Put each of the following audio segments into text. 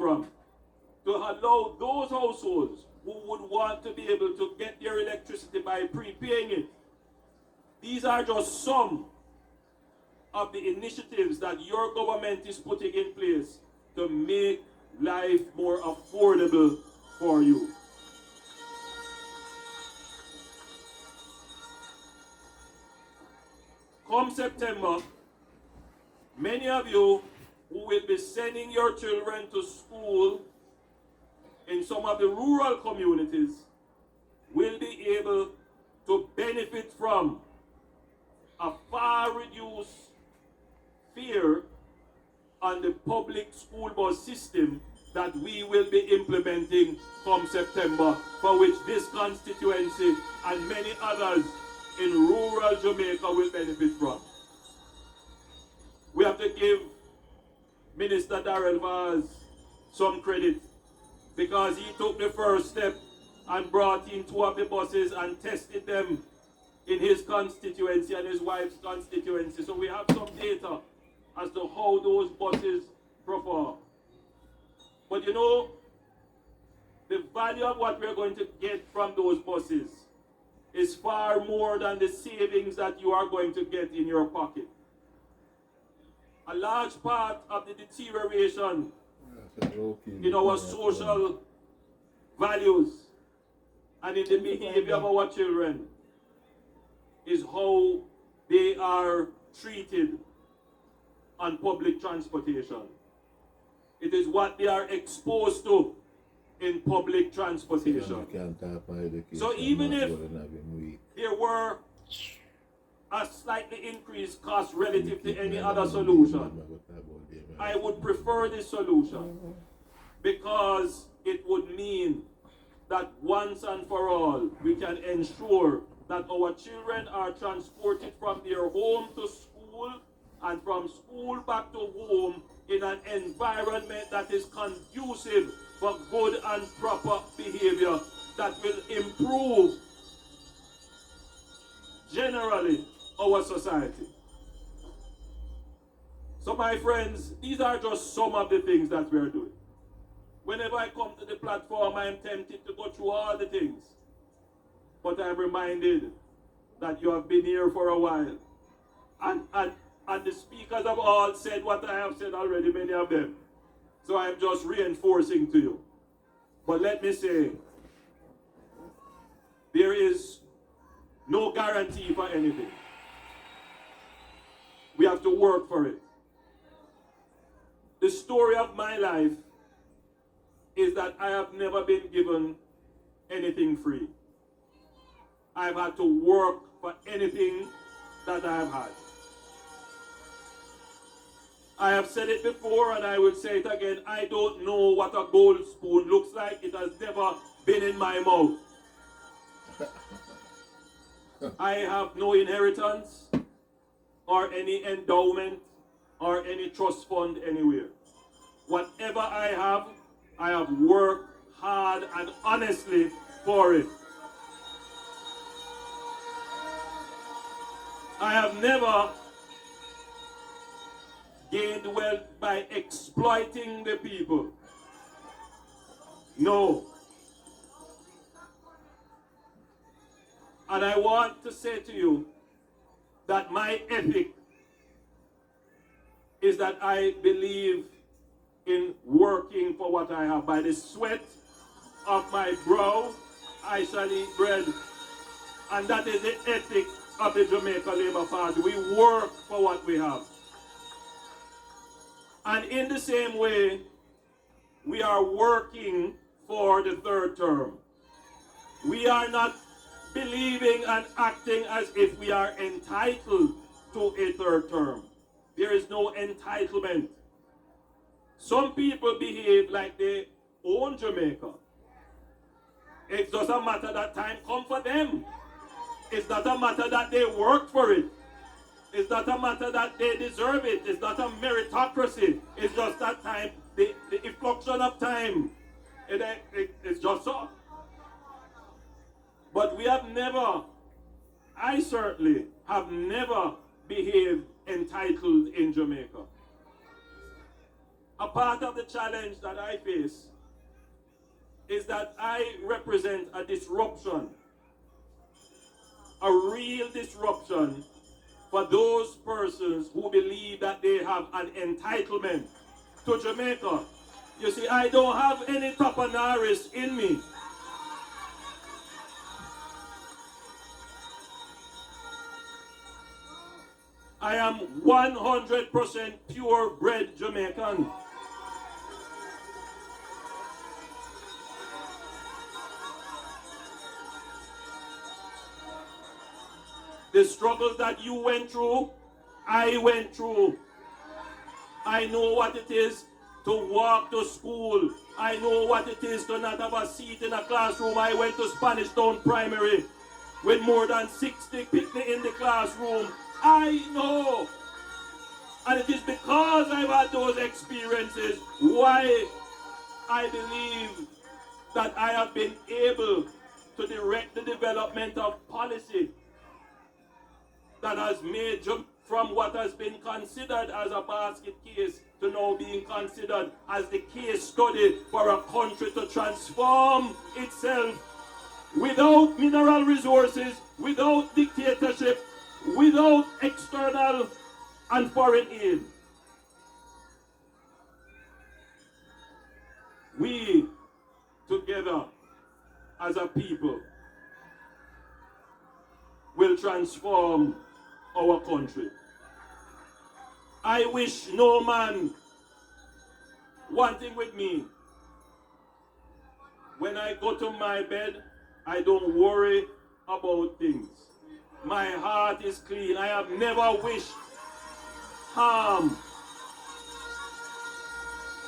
from, to allow those households who would want to be able to get their electricity by prepaying it. These are just some of the initiatives that your government is putting in place to make life more affordable for you. Come September, many of you who will be sending your children to school in some of the rural communities will be able to benefit from a far reduced fare on the public school bus system that we will be implementing come September, for which this constituency and many others in rural Jamaica will benefit from. We have to give Minister Darrell Vaz some credit, because he took the first step and brought in 2 of the buses and tested them in his constituency and his wife's constituency. So we have some data as to how those buses perform. But you know, the value of what we're going to get from those buses is far more than the savings that you are going to get in your pocket. A large part of the deterioration in our social values and in the behavior of our children is how they are treated on public transportation. It is what they are exposed to in public transportation. So even if there were a slightly increased cost relative to any other solution, I would prefer this solution, because it would mean that once and for all we can ensure that our children are transported from their home to school and from school back to home in an environment that is conducive for good and proper behavior that will improve generally our society. So my friends, these are just some of the things that we are doing. Whenever I come to the platform, I am tempted to go through all the things. But I am reminded that you have been here for a while. And the speakers have all said what I have said already, many of them. So I am just reinforcing to you. But let me say, there is no guarantee for anything. We have to work for it. The story of my life is that I have never been given anything free. I've had to work for anything that I have had. I have said it before and I will say it again. I don't know what a gold spoon looks like. It has never been in my mouth. I have no inheritance or any endowment or any trust fund anywhere. Whatever I have worked hard and honestly for it. I have never gained wealth by exploiting the people. No. And I want to say to you that my ethic is that I believe in working for what I have. By the sweat of my brow, I shall eat bread. And that is the ethic of the Jamaica Labour Party. We work for what we have. And in the same way, we are working for the third term. We are not believing and acting as if we are entitled to a third term. There is no entitlement. Some people behave like they own Jamaica. It doesn't matter that time come for them. It's not a matter that they worked for it. It's not a matter that they deserve it. It's not a meritocracy. It's just that time, the inflection of time. It's just so. But we have never, I certainly have never behaved entitled in Jamaica. A part of the challenge that I face is that I represent a disruption, a real disruption for those persons who believe that they have an entitlement to Jamaica. You see, I don't have any Tapanaris in me. I am 100% purebred Jamaican. The struggles that you went through, I went through. I know what it is to walk to school. I know what it is to not have a seat in a classroom. I went to Spanish Town Primary with more than 60 people in the classroom. I know. And it is because I've had those experiences why I believe that I have been able to direct the development of policy that has made from what has been considered as a basket case to now being considered as the case study for a country to transform itself without mineral resources, without dictatorship, without external and foreign aid. We, together as a people, will transform our country. I wish no man one thing with me. When I go to my bed, I don't worry about things. My heart is clean. I have never wished harm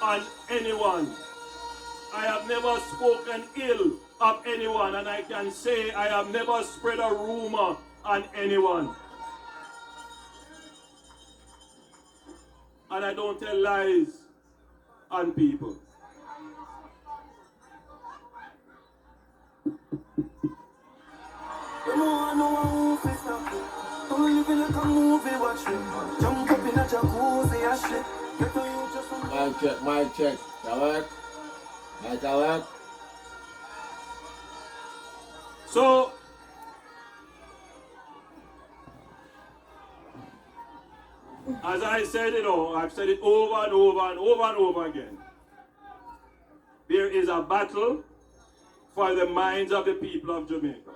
on anyone. I have never spoken ill of anyone, and I can say I have never spread a rumor on anyone. And I don't tell lies on people. Mic check. Mic. So, as I said it all, I've said it over and over and over and over again. There is a battle for the minds of the people of Jamaica.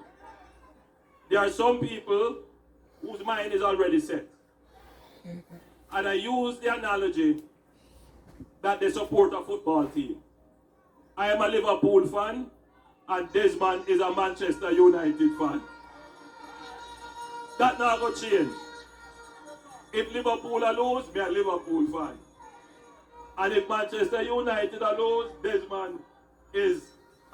There are some people whose mind is already set. And I use the analogy that they support a football team. I am a Liverpool fan, and Desmond is a Manchester United fan. That not going to change. If Liverpool are lose, me a Liverpool fan. And if Manchester United are lose, Desmond is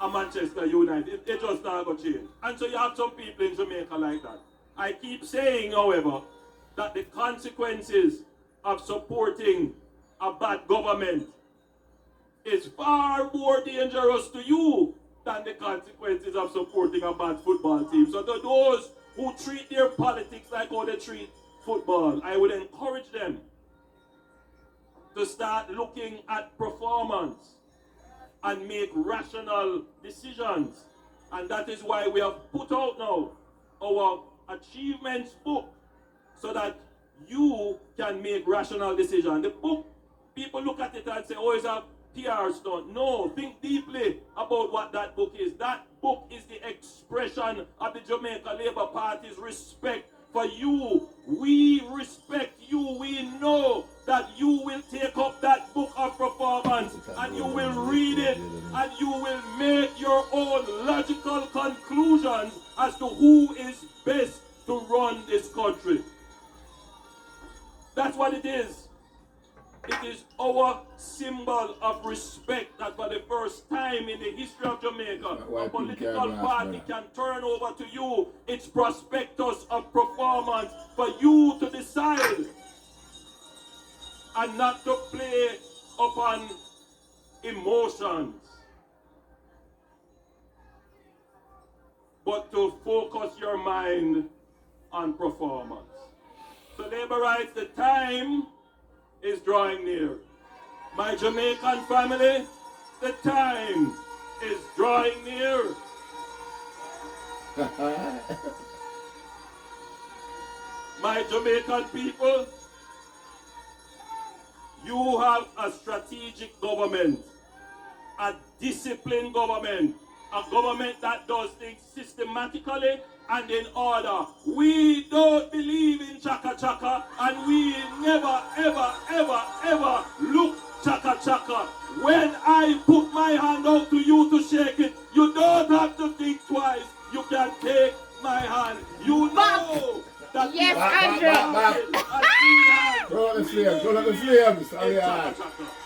a Manchester United. It just not going to change. And so you have some people in Jamaica like that. I keep saying, however, that the consequences of supporting a bad government is far more dangerous to you than the consequences of supporting a bad football team. So to those who treat their politics like how they treat football, I would encourage them to start looking at performance and make rational decisions. And that is why we have put out now our achievements book, so that you can make rational decisions. The book, people look at it and say, oh, it's a PR stunt. No, think deeply about what that book is. That book is the expression of the Jamaica Labour Party's respect for you. We respect you. We know that you will take up that book of performance and you will read it and you will make your own logical conclusions as to who is best to run this country. That's what it is. It is our symbol of respect that for the first time in the history of Jamaica, a political party can turn over to you its prospectus of performance for you to decide and not to play upon emotions, but to focus your mind on performance. So Labourites, the time is drawing near. My Jamaican family, the time is drawing near. My Jamaican people, you have a strategic government, a disciplined government, a government that does things systematically and in order. We don't believe in Chaka Chaka, and we never, ever, ever, ever look Chaka Chaka. When I put my hand out to you to shake it, you don't have to think twice. You can take my hand. You know that yes, Andrew. Andrew. Go the flames, go the flames.